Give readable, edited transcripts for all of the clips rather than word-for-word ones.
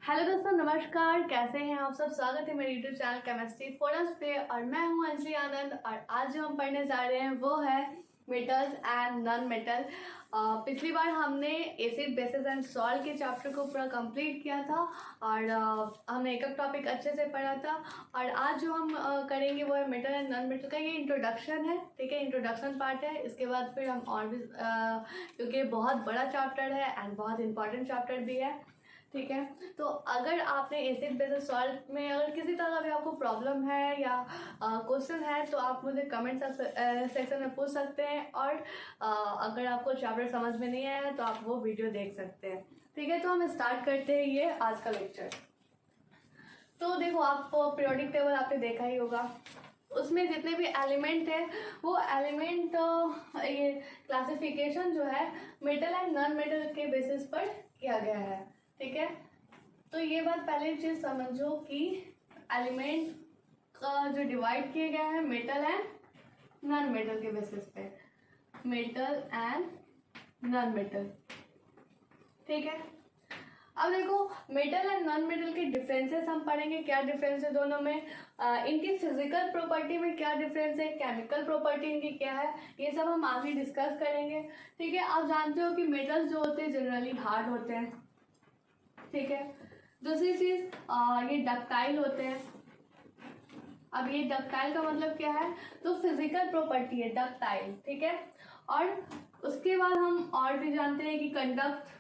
Hello दोस्तों, नमस्कार। कैसे हैं आप सब? स्वागत है मेरे यूट्यूब चैनल केमिस्ट्री फोरम्स पे और मैं हूं अंजलि आनंद। और आज जो हम पढ़ने जा रहे हैं वो है मेटल्स एंड नॉन मेटल। पिछली बार हमने एसिड बेसिस एंड सॉल्ट के चैप्टर को पूरा कंप्लीट किया था और हमने एक टॉपिक अच्छे से पढ़ा था। और आज जो हम करेंगे वो है मेटल एंड नॉन मेटल का। ये इंट्रोडक्शन है, ठीक है, इंट्रोडक्शन पार्ट है। इसके बाद फिर हम और भी क्योंकि बहुत बड़ा चैप्टर है एंड बहुत इंपॉर्टेंट चैप्टर भी है, ठीक है। तो अगर आपने एसिड बेसिस सॉल्ट में अगर किसी तरह का भी आपको प्रॉब्लम है या क्वेश्चन है तो आप मुझे कमेंट सेक्शन में पूछ सकते हैं। और अगर आपको चैप्टर समझ में नहीं आया तो आप वो वीडियो देख सकते हैं, ठीक है। तो हम स्टार्ट करते हैं ये आज का लेक्चर। तो देखो, आप पीरियोडिक टेबल आपने देखा ही होगा, उसमें जितने भी एलिमेंट है वो एलिमेंट ये क्लासिफिकेशन जो है मेटल एंड नॉन मेटल के बेसिस पर किया गया है, ठीक है। तो ये बात पहले चीज समझो कि एलिमेंट का जो डिवाइड किया गया है मेटल एंड नॉन मेटल के बेसिस पे, मेटल एंड नॉन मेटल, ठीक है। अब देखो, मेटल एंड नॉन मेटल के डिफरेंसेस हम पढ़ेंगे। क्या डिफरेंस है दोनों में, इनकी फिजिकल प्रॉपर्टी में क्या डिफरेंस है, केमिकल प्रॉपर्टी इनकी क्या है, ये सब हम आगे डिस्कस करेंगे, ठीक है। आप जानते हो कि मेटल्स जो होते हैं जनरली हार्ड होते हैं, ठीक है। दूसरी चीज ये डक्टाइल होते हैं। अब ये डक्टाइल का मतलब क्या है, तो फिजिकल प्रॉपर्टी है डक्टाइल, ठीक है। और उसके बाद हम और भी जानते हैं कि conduct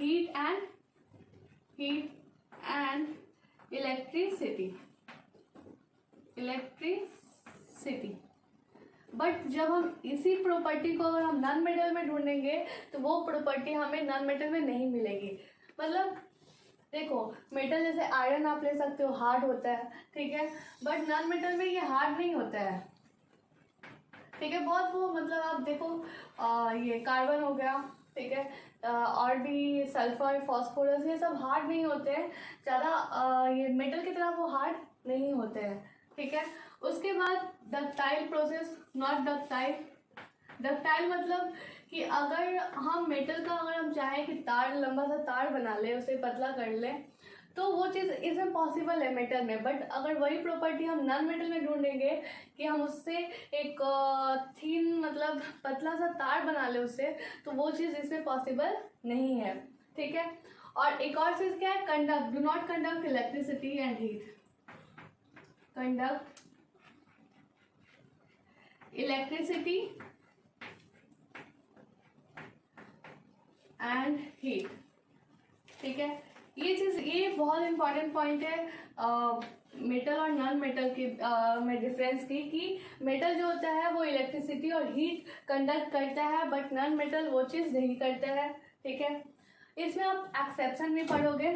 heat and electricity. But जब हम इसी प्रॉपर्टी को अगर हम नॉन मेटल में ढूंढेंगे तो वो प्रॉपर्टी हमें नॉन मेटल में नहीं मिलेगी। मतलब देखो, मेटल जैसे आयरन आप ले सकते हो, हार्ड होता है, ठीक है। बट नॉन मेटल में ये हार्ड नहीं होता है, ठीक है। बहुत वो मतलब आप देखो ये कार्बन हो गया, ठीक है, और भी सल्फर, फास्फोरस, ये सब हार्ड नहीं होते हैं ज़्यादा, ये मेटल की तरह वो हार्ड नहीं होते हैं, ठीक है। उसके बाद ductile process, not ductile. Ductile मतलब कि अगर हम मेटल का अगर हम चाहें कि तार, लंबा सा तार बना ले, उसे पतला कर ले, तो वो चीज़ इसमें पॉसिबल है मेटल में। बट अगर वही प्रॉपर्टी हम नॉन मेटल में ढूंढेंगे कि हम उससे एक थीन मतलब पतला सा तार बना ले उससे, तो वो चीज़ इसमें पॉसिबल नहीं है, ठीक है। और एक और चीज़ क्या है, conduct, do not conduct electricity and heat. Conduct electricity and heat, ठीक है। ये चीज़, ये बहुत इंपॉर्टेंट पॉइंट है मेटल और नॉन मेटल के में डिफरेंस की, कि मेटल जो होता है वो इलेक्ट्रिसिटी और हीट कंडक्ट करता है बट नॉन मेटल वो चीज़ नहीं करता है, ठीक है। इसमें आप एक्सेप्शन भी पढ़ोगे,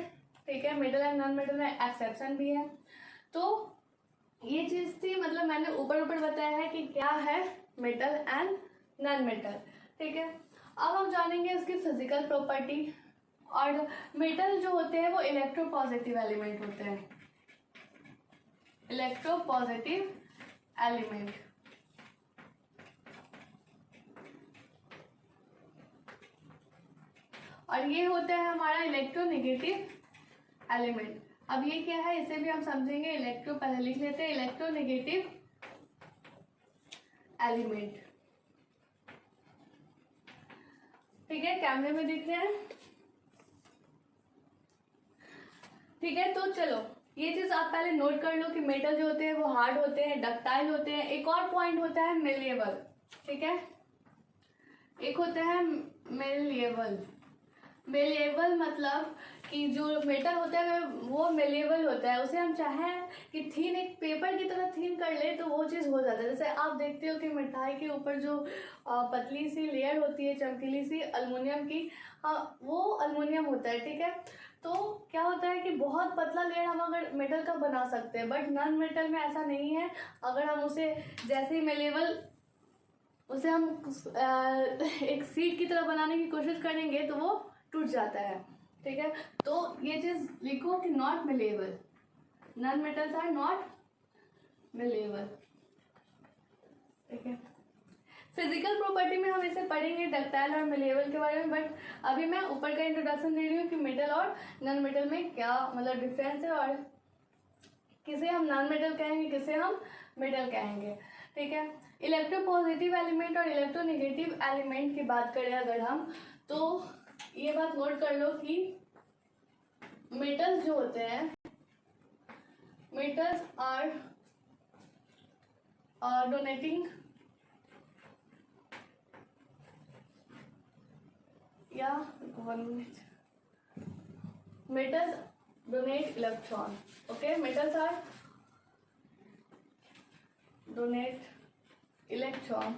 ठीक है। मेटल एंड नॉन मेटल में एक्सेप्शन भी है। तो ये चीज़ थी, मतलब मैंने ऊपर बताया है कि क्या है मेटल एंड नॉन मेटल, ठीक है। अब हम जानेंगे इसकी फिजिकल प्रॉपर्टी। और मेटल जो होते हैं वो इलेक्ट्रोपॉजिटिव एलिमेंट होते हैं, इलेक्ट्रोपॉजिटिव एलिमेंट। और ये होता है हमारा इलेक्ट्रोनेगेटिव एलिमेंट। अब ये क्या है, इसे भी हम समझेंगे। इलेक्ट्रो पहले लिख लेते हैं, इलेक्ट्रोनेगेटिव एलिमेंट, ठीक है। कैमरे में दिख रहे हैं, ठीक है। तो चलो, ये चीज आप पहले नोट कर लो कि मेटल जो होते हैं वो हार्ड होते हैं, डक्टाइल होते हैं। एक और पॉइंट होता है मेलिएबल, ठीक है। एक होता है मेलिएबल। मेलिएबल मतलब कि जो मेटल होता है वो मेलिएबल होता है, उसे हम चाहें कि थीन, एक पेपर की तरह थीन कर ले तो वो चीज़ हो जाता है। जैसे आप देखते हो कि मिठाई के ऊपर जो पतली सी लेयर होती है, चमकीली सी अल्मुनियम की, वो अल्मुनियम होता है, ठीक है। तो क्या होता है कि बहुत पतला लेयर हम अगर मेटल का बना सकते हैं, बट नॉन मेटल में ऐसा नहीं है। अगर हम उसे जैसे ही मेलेबल उसे हम एक सीट की तरह बनाने की कोशिश करेंगे तो वो टूट जाता है, ठीक है। तो ये चीज़ लिखो कि not malleable, non metals are not malleable, ठीक है। फिजिकल प्रॉपर्टी में हम इसे पढ़ेंगे डक्टाइल और मेलेबल के बारे में, बट अभी मैं ऊपर का इंट्रोडक्शन दे रही हूँ कि मेटल और नॉन मेटल में क्या मतलब डिफरेंस है और किसे हम नॉन मेटल कहेंगे, किसे हम मेटल कहेंगे। ठीक है, इलेक्ट्रोपॉजिटिव एलिमेंट और इलेक्ट्रोनेगेटिव एलिमेंट की बात करें अगर हम, तो ये बात नोट कर लो कि मेटल्स जो होते हैं, मेटल्स आर डोनेटिंग या 1 minute, metals donate electron. Okay, metals are donate electron.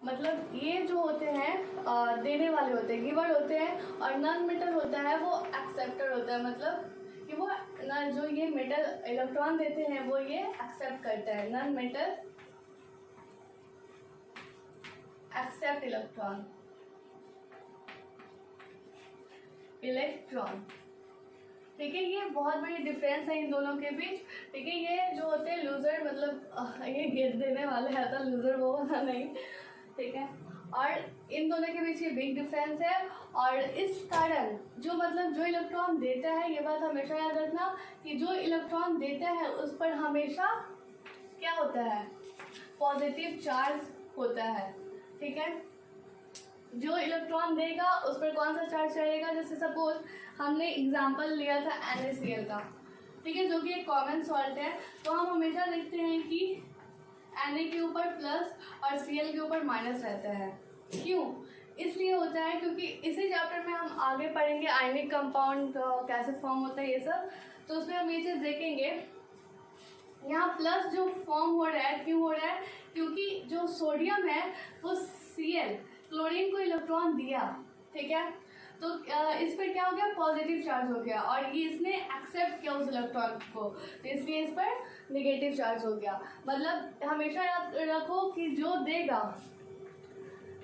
मतलब ये जो होते हैं देने वाले होते हैं, गिवर होते हैं, और नॉन मेटल होता है वो एक्सेप्टर होता है, मतलब कि वो ना जो ये मेटल इलेक्ट्रॉन देते हैं वो ये एक्सेप्ट करता है। Non metal accept electron, electron. ठीक है, ये बहुत बड़ी डिफरेंस है इन दोनों के बीच। ठीक है, ये जो होते हैं लूजर, मतलब ये गिर देने वाले है, तो लूजर वो वाला नहीं। ठीक है, और इन दोनों के बीच ये बिग डिफरेंस है, और इस कारण जो मतलब जो इलेक्ट्रॉन देता है, ये बात हमेशा याद रखना कि जो इलेक्ट्रॉन देता है उस पर हमेशा क्या होता है, पॉजिटिव चार्ज होता है। ठीक है, जो इलेक्ट्रॉन देगा उस पर कौन सा चार्ज रहेगा, जैसे सपोज हमने एग्जांपल लिया था NaCl का, ठीक है, जो कि एक कॉमन सॉल्ट है, तो हम हमेशा देखते हैं कि Na के ऊपर प्लस और Cl के ऊपर माइनस रहता है। क्यों? इसलिए होता है क्योंकि इसी चैप्टर में हम आगे पढ़ेंगे आयनिक कंपाउंड कैसे फॉर्म होता है ये सब, तो उसमें हम ये चीज़ देखेंगे। यहाँ प्लस जो फॉर्म हो रहा है, क्यों हो रहा है, क्योंकि जो सोडियम है वो Cl क्लोरीन को इलेक्ट्रॉन दिया। ठीक है, तो इस पर क्या हो गया, पॉजिटिव चार्ज हो गया, और ये इसने एक्सेप्ट किया उस इलेक्ट्रॉन को, तो इसलिए इस पर नेगेटिव चार्ज हो गया। मतलब हमेशा याद रखो कि जो देगा,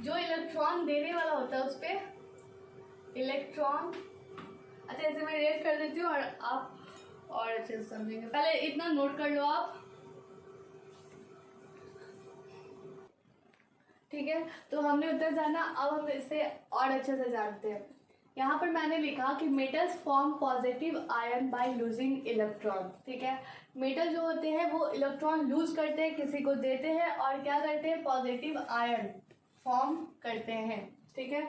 जो इलेक्ट्रॉन देने वाला होता है उस पर इलेक्ट्रॉन, अच्छा ऐसे मैं रेज कर देती हूँ और आप और अच्छे से समझेंगे। पहले इतना नोट कर लो आप। ठीक है, तो हमने उत्तर जाना, अब हम इसे और अच्छे से जानते हैं। यहाँ पर मैंने लिखा कि metals form positive ion by losing electron. ठीक है, मेटल जो होते हैं वो इलेक्ट्रॉन लूज करते हैं, किसी को देते हैं, और क्या करते हैं, पॉजिटिव आयन फॉर्म करते हैं। ठीक है,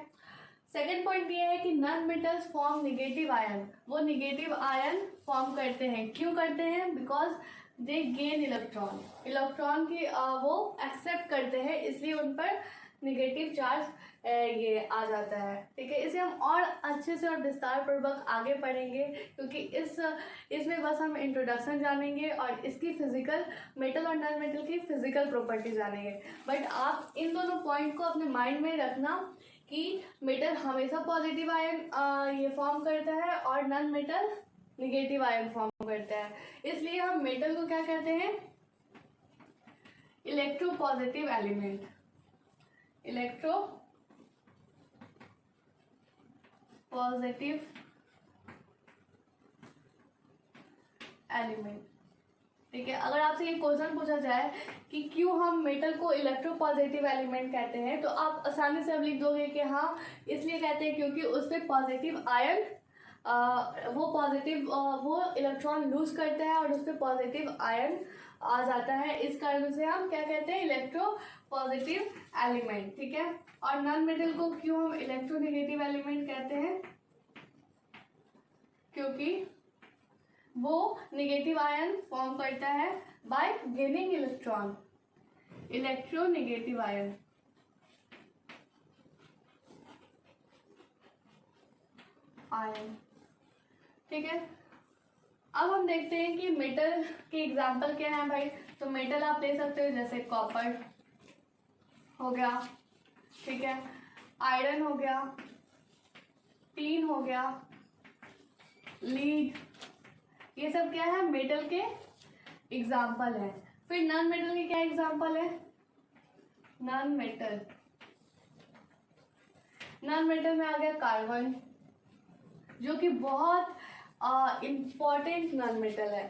सेकेंड पॉइंट ये है कि non metals form negative ion, वो निगेटिव आयन फॉर्म करते हैं। क्यों करते हैं, because they gain electron, electron की वो एक्सेप्ट करते हैं, इसलिए उन पर निगेटिव चार्ज ये आ जाता है। ठीक है, इसे हम और अच्छे से और विस्तार पूर्वक आगे पढ़ेंगे, क्योंकि इसमें बस हम इंट्रोडक्शन जानेंगे और इसकी फिजिकल, मेटल और नॉन मेटल की फिजिकल प्रॉपर्टी जानेंगे। बट आप इन दोनों पॉइंट को अपने माइंड में रखना कि मेटल हमेशा पॉजिटिव आयन ये फॉर्म करता है और non metal negative ion form करता है। इसलिए हम मेटल को क्या कहते हैं, electro positive element, electro positive element. ठीक है, अगर आपसे ये क्वेश्चन पूछा जाए कि क्यों हम मेटल को इलेक्ट्रो पॉजिटिव एलिमेंट कहते हैं, तो आप आसानी से अब लिख दोगे कि हाँ इसलिए कहते हैं क्योंकि उस पर पॉजिटिव आयन वो इलेक्ट्रॉन लूज करता है और उस पर पॉजिटिव आयन आ जाता है। इस कारण से हम क्या कहते हैं, इलेक्ट्रो पॉजिटिव एलिमेंट। ठीक है, और नॉन मेटल को क्यों हम इलेक्ट्रोनेगेटिव एलिमेंट कहते हैं, क्योंकि वो नेगेटिव आयन फॉर्म करता है bye gaining electron, electronegative ion. ठीक है, अब हम देखते हैं कि मेटल के एग्जाम्पल क्या है भाई। तो मेटल आप ले सकते हो जैसे कॉपर हो गया, ठीक है, आयरन हो गया, टीन हो गया, लीड, ये सब क्या है, मेटल के एग्जाम्पल है। फिर नॉन मेटल के क्या एग्जाम्पल है, नॉन मेटल में आ गया कार्बन, जो कि बहुत इम्पॉर्टेंट नॉन मेटल है।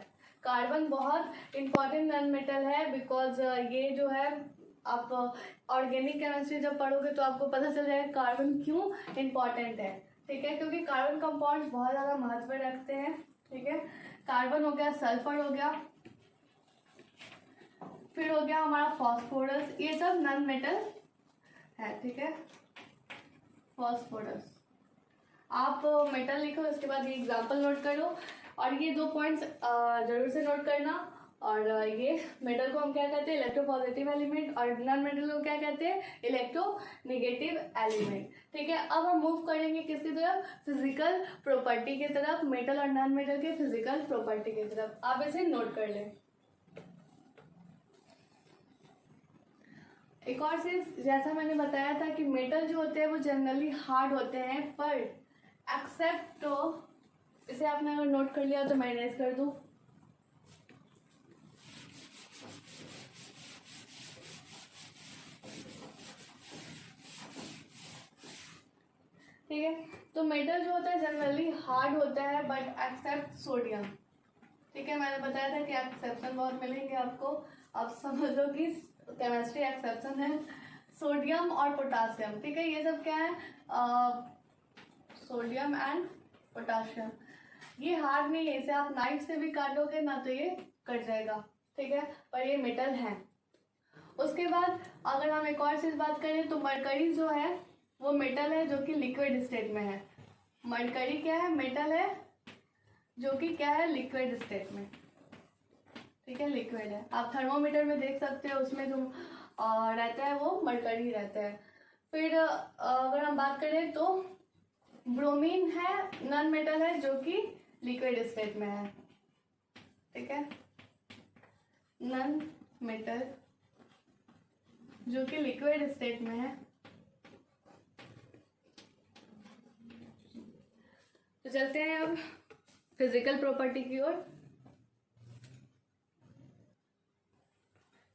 कार्बन बहुत इंपॉर्टेंट नॉन मेटल है, बिकॉज ये जो है आप ऑर्गेनिक केमिस्ट्री जब पढ़ोगे तो आपको पता चल जाएगा कार्बन क्यों इम्पॉर्टेंट है, ठीक है, क्योंकि कार्बन कंपाउंड्स बहुत ज़्यादा महत्व रखते हैं, ठीक है। कार्बन हो गया, सल्फर हो गया, फिर हो गया हमारा फॉस्फोरस, ये सब नॉन मेटल है, ठीक है। फॉस्फोरस आप मेटल लिखो, उसके बाद ये एग्जाम्पल नोट कर लो, और ये 2 पॉइंट्स जरूर से नोट करना। और ये मेटल को हम क्या कहते हैं, इलेक्ट्रोपॉजिटिव एलिमेंट, और नॉन मेटल को क्या कहते हैं, इलेक्ट्रोनेगेटिव एलिमेंट, ठीक है। अब हम मूव करेंगे किसकी तरफ, फिजिकल प्रॉपर्टी की तरफ, मेटल और नॉन मेटल के फिजिकल प्रॉपर्टी की तरफ। आप इसे नोट कर लें। एक और चीज, जैसा मैंने बताया था कि मेटल जो होते हैं वो जनरली हार्ड होते हैं, पर एक्सेप्ट, तो इसे आपने अगर नोट कर लिया तो मैं इरेज कर दूं। ठीक है, तो मेटल जो होता है जनरली हार्ड होता है, बट एक्सेप्ट सोडियम, ठीक है। मैंने बताया था कि एक्सेप्शन बहुत मिलेंगे आपको, आप समझ लो कि केमिस्ट्री एक्सेप्शन है सोडियम और पोटासियम, ठीक है। ये सब क्या है, सोडियम एंड पोटासियम, ये हार्ड नहीं है, इसे आप नाइफ से भी काटोगे ना तो ये कट जाएगा, ठीक है, पर ये मेटल है। उसके बाद अगर हम एक और चीज बात करें तो मरकरी जो है वो मेटल है जो कि लिक्विड स्टेट में है। मरकरी क्या है, मेटल है जो कि क्या है, लिक्विड स्टेट में, ठीक है, लिक्विड है। आप थर्मोमीटर में देख सकते हो, उसमें जो रहता है वो मरकरी रहता है। फिर अगर हम बात करें तो ब्रोमीन है, नॉन मेटल है जो कि लिक्विड स्टेट में है, ठीक है, नॉन मेटल जो कि लिक्विड स्टेट में है। तो चलते हैं अब फिजिकल प्रॉपर्टी की ओर,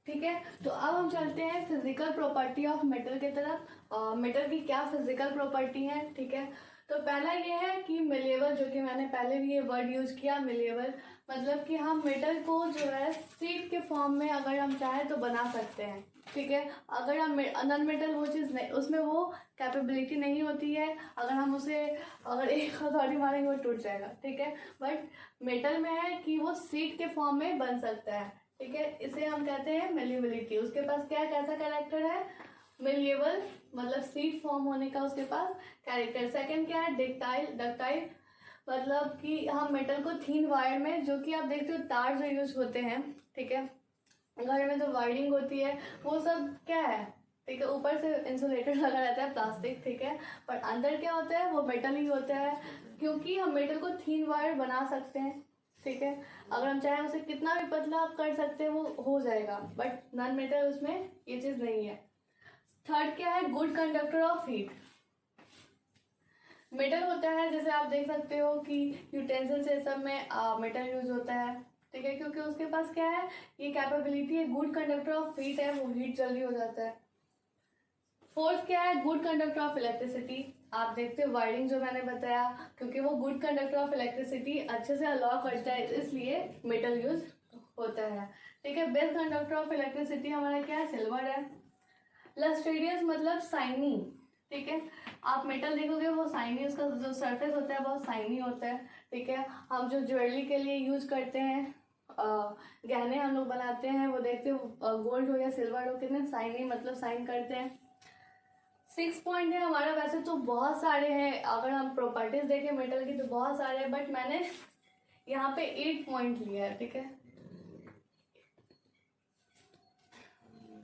ठीक है। तो अब हम चलते हैं फिजिकल प्रॉपर्टी ऑफ मेटल की तरफ। मेटल की क्या फिजिकल प्रॉपर्टी है, ठीक है। तो पहला ये है कि मिलेबल, जो कि मैंने पहले भी ये वर्ड यूज किया, मिलेबल, मतलब कि हम मेटल को जो है सीड के फॉर्म में अगर हम चाहें तो बना सकते हैं, ठीक है। अगर हम नॉन मेटल वो चीज़ नहीं, उसमें वो कैपेबिलिटी नहीं होती है, अगर हम उसे अगर एक हथौड़ी मारेंगे वो टूट जाएगा, ठीक है। बट मेटल में है कि वो सीड के फॉर्म में बन सकता है, ठीक है, इसे हम कहते हैं मेल्लेबिलिटी। उसके पास क्या कैसा कैरेक्टर है, मेलिएबल, मतलब सीड फॉर्म होने का उसके पास कैरेक्टर। सेकंड क्या है, डक्टाइल, डक्टाइल मतलब कि हम मेटल को थीन वायर में, जो कि आप देखते हो तार जो यूज होते हैं, ठीक है, घर में जो वायरिंग होती है वो सब क्या है, ठीक है, ऊपर से इंसुलेटर लगा रहता है प्लास्टिक, ठीक है, पर अंदर क्या होता है वो मेटल ही होता है, क्योंकि हम मेटल को थीन वायर बना सकते हैं, ठीक है। अगर हम चाहें उसे कितना भी पतला कर सकते हैं वो हो जाएगा, बट नॉन मेटल उसमें ये चीज़ नहीं है। थर्ड क्या है, good conductor of heat. Metal होता है, जैसे आप देख सकते हो कि यूटेंसिल्स ये सब में मेटल यूज होता है, ठीक है, क्योंकि उसके पास क्या है, ये कैपेबिलिटी है, गुड कंडक्टर ऑफ हीट है, वो हीट जल्दी हो जाता है। फोर्थ क्या है, गुड कंडक्टर ऑफ इलेक्ट्रिसिटी। आप देखते हो वायरिंग जो मैंने बताया, क्योंकि वो गुड कंडक्टर ऑफ इलेक्ट्रिसिटी अच्छे से अलाउ करता है, इसलिए मेटल यूज होता है, ठीक है। बेस्ट कंडक्टर ऑफ इलेक्ट्रिसिटी हमारा क्या है, सिल्वर है। लस्ट्रेरियस मतलब साइनी, ठीक है, आप मेटल देखोगे वो साइनी, उसका जो सरफेस होता है बहुत साइनी होता है, ठीक है। हम जो ज्वेलरी के लिए यूज करते हैं, गहने हम लोग बनाते हैं, वो देखते हो गोल्ड हो या सिल्वर हो कितने साइनी, मतलब साइन करते हैं। 6 पॉइंट है हमारा, वैसे तो बहुत सारे हैं, अगर हम प्रॉपर्टीज देखें मेटल की तो बहुत सारे हैं, बट मैंने यहाँ पे 8 पॉइंट लिया है, ठीक है।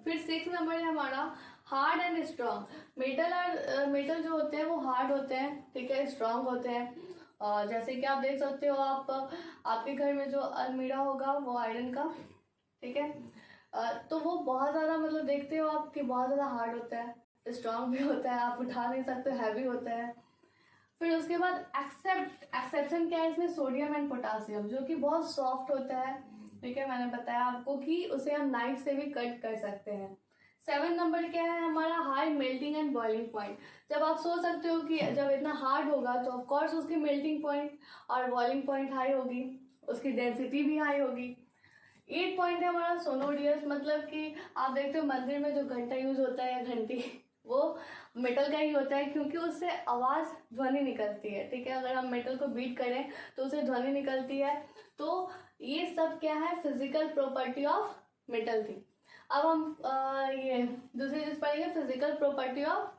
फिर 6 नंबर है हमारा हार्ड एंड स्ट्रांग। मेटल और मेटल जो होते हैं वो हार्ड होते हैं, ठीक है, स्ट्रांग होते हैं। जैसे कि आप देख सकते हो, आप आपके घर में जो अलमीरा होगा वो आयरन का, ठीक है, तो वो बहुत ज़्यादा मतलब देखते हो आप कि बहुत ज़्यादा हार्ड होता है, स्ट्रांग भी होता है, आप उठा नहीं सकते, हैवी होता है। फिर उसके बाद एक्सेप्शन क्या है इसमें, सोडियम एंड पोटासियम, जो कि बहुत सॉफ्ट होता है, ठीक है, मैंने बताया आपको कि उसे हम नाइफ से भी कट कर सकते हैं। 7 नंबर क्या है हमारा, high melting and boiling point. जब आप सोच सकते हो कि जब इतना हार्ड होगा तो ऑफकोर्स उसकी मेल्टिंग पॉइंट और बॉइलिंग पॉइंट हाई होगी, उसकी डेंसिटी भी हाई होगी। 8 पॉइंट है हमारा सोनोडियस, मतलब कि आप देखते हो मंदिर में जो घंटा यूज होता है या घंटी, वो मेटल का ही होता है क्योंकि उससे आवाज़ ध्वनि निकलती है। ठीक है, अगर हम मेटल को बीट करें तो उससे ध्वनि निकलती है। तो ये सब क्या है, फिजिकल प्रॉपर्टी ऑफ मेटल थी। अब हम ये दूसरी चीज पढ़ेंगे, physical property of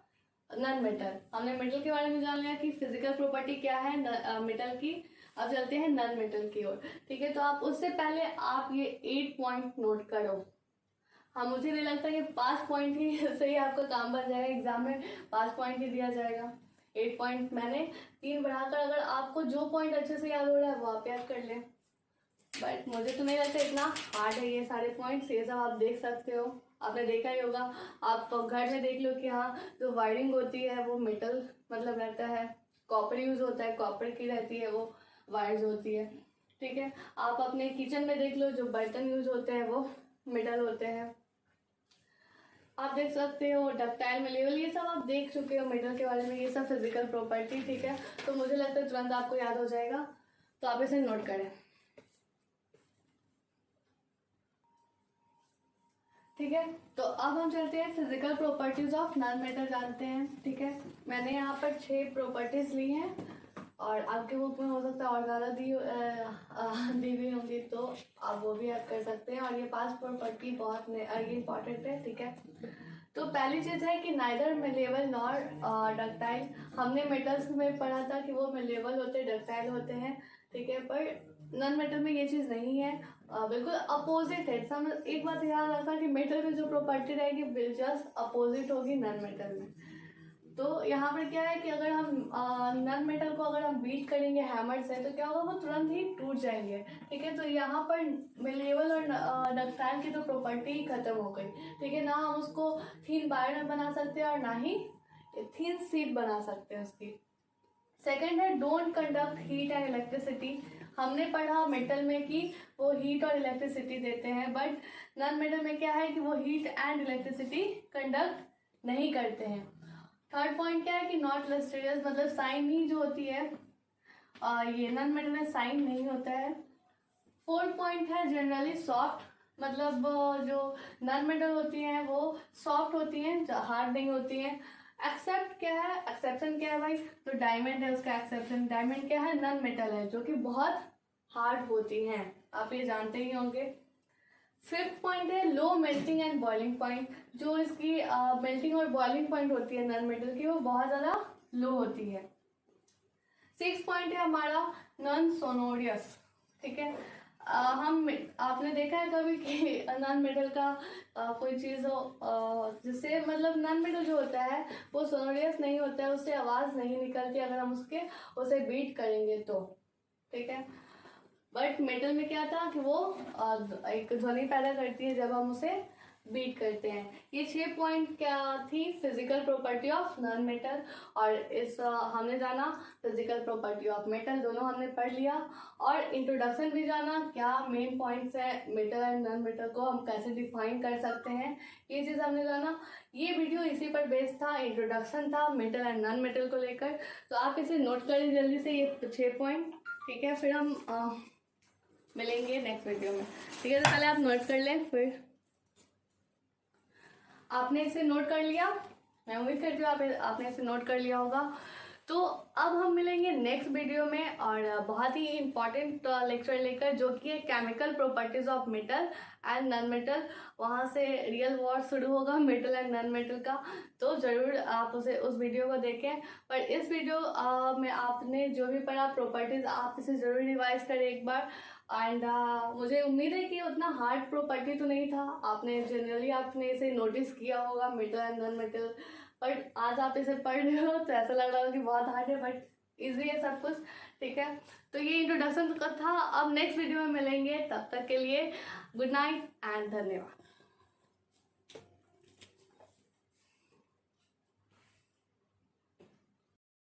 non metal. हमने मेटल के बारे में जान लिया कि फिजिकल प्रॉपर्टी क्या है मेटल की। अब चलते हैं नॉन मेटल की ओर। ठीक है, तो आप उससे पहले आप ये 8 पॉइंट नोट करो। हाँ, मुझे नहीं लगता कि 5 पॉइंट ही से ही आपका काम बन जाएगा, एग्जाम में 5 पॉइंट ही दिया जाएगा। 8 पॉइंट मैंने 3 बढ़ाकर, अगर आपको जो पॉइंट अच्छे से याद हो रहा है वो आप याद कर लें। बट मुझे तो नहीं लगता इतना हार्ड है ये सारे पॉइंट्स। ये सब आप देख सकते हो, आपने देखा ही होगा। आप घर में देख लो कि हाँ, जो वायरिंग होती है वो मेटल मतलब रहता है, कॉपर यूज होता है, कॉपर की रहती है वो वायर्स होती है। ठीक है, आप अपने किचन में देख लो, जो बर्तन यूज होते हैं वो मेटल होते हैं। आप देख सकते हो डक्टाइल मलेबल, ये सब आप देख चुके हो मेटल के बारे में, ये सब फिजिकल प्रॉपर्टी। ठीक है, तो मुझे लगता है तुरंत आपको याद हो जाएगा, तो आप इसे नोट करें। ठीक है, तो अब हम चलते हैं physical properties of non metal जानते हैं। ठीक है, मैंने यहाँ पर 6 प्रॉपर्टीज ली हैं और आपके बुक में हो सकता है और ज़्यादा दी हुई होंगी, तो आप वो भी ऐड कर सकते हैं। और ये 5 प्रॉपर्टी बहुत ये इंपॉर्टेंट है। ठीक है, तो पहली चीज़ है कि नाइदर मेलेबल नॉर डक्टाइल। हमने मेटल्स में पढ़ा था कि वो मेलेबल होते हैं, डक्टाइल होते हैं। ठीक है, पर नॉन मेटल में ये चीज़ नहीं है, बिल्कुल अपोजिट है। समझ, एक बात याद रखना कि मेटल में जो प्रॉपर्टी रहेगी बिल्कुल अपोजिट होगी नॉन मेटल में। तो यहाँ पर क्या है कि अगर हम नॉन मेटल को अगर हम बीट करेंगे हैमर से तो क्या होगा, वो तुरंत ही टूट जाएंगे। ठीक है, तो यहाँ पर मेलेबल और डक्टाइल की तो प्रॉपर्टी ही खत्म हो गई। ठीक है, ना हम उसको थीन वायर बना सकते हैं और ना ही थीन शीट बना सकते हैं उसकी। सेकेंड है don't conduct heat and electricity. हमने पढ़ा मेटल में कि वो हीट और इलेक्ट्रिसिटी देते हैं, बट नॉन मेटल में क्या है कि वो हीट एंड इलेक्ट्रिसिटी कंडक्ट नहीं करते हैं। थर्ड पॉइंट क्या है कि नॉट लस्ट्रियस, मतलब साइन ही जो होती है ये नॉन मेटल में साइन नहीं होता है। फोर्थ पॉइंट है जनरली सॉफ्ट, मतलब जो नॉन मेटल होती हैं वो सॉफ्ट होती हैं, हार्ड नहीं होती हैं। एक्सेप्ट क्या है, एक्सेप्शन क्या है भाई, तो डायमंड है उसका एक्सेप्शन। डायमंड क्या है, नॉन मेटल है जो कि बहुत हार्ड होती हैं, आप ये जानते ही होंगे। फिफ्थ पॉइंट है low melting and boiling point. जो इसकी मेल्टिंग और बॉइलिंग पॉइंट होती है नॉन मेटल की, वो बहुत ज़्यादा लो होती है। सिक्स पॉइंट है हमारा नॉन सोनोरियस। ठीक है, हम आपने देखा है कभी कि नॉन मेटल का कोई चीज़ हो जिससे, मतलब नॉन मेटल जो होता है वो सोनोरियस नहीं होता है, उससे आवाज़ नहीं निकलती अगर हम उसे बीट करेंगे तो। ठीक है, बट मेटल में क्या था कि वो एक ध्वनि पैदा करती है जब हम उसे बीट करते हैं। ये 6 पॉइंट क्या थी, physical property of non metal. और इस हमने जाना फिजिकल प्रॉपर्टी ऑफ मेटल, दोनों हमने पढ़ लिया। और इंट्रोडक्शन भी जाना, क्या मेन पॉइंट्स है मेटल एंड नॉन मेटल को हम कैसे डिफाइन कर सकते हैं, ये चीज़ हमने जाना। ये वीडियो इसी पर बेस्ड था, इंट्रोडक्शन था मेटल एंड नॉन मेटल को लेकर। तो आप इसे नोट करें जल्दी से, ये 6 पॉइंट। ठीक है, फिर हम मिलेंगे नेक्स्ट वीडियो में। ठीक है, तो पहले आप नोट कर लें, फिर आपने इसे नोट कर लिया, मैं उम्मीद करती हूँ आपने इसे नोट कर लिया होगा। तो अब हम मिलेंगे नेक्स्ट वीडियो में और बहुत ही इम्पॉर्टेंट लेक्चर लेकर, जो कि है chemical properties of metal and non metal. वहाँ से रियल वॉर शुरू होगा मेटल एंड नॉन मेटल का, तो ज़रूर आप उस वीडियो को देखें। पर इस वीडियो में आपने जो भी पढ़ा प्रॉपर्टीज, आप इसे ज़रूर रिवाइज करें एक बार। एंड मुझे उम्मीद है कि उतना हार्ड प्रॉपर्टी तो नहीं था, आपने जनरली आपने इसे नोटिस किया होगा metal and non metal, but आज आप इसे पढ़ रहे हो तो ऐसा लग रहा हो कि बहुत हार्ड है, बट इजी है सब कुछ। ठीक है, तो ये इंट्रोडक्शन का था। अब नेक्स्ट वीडियो में मिलेंगे, तब तक के लिए गुड नाइट एंड धन्यवाद।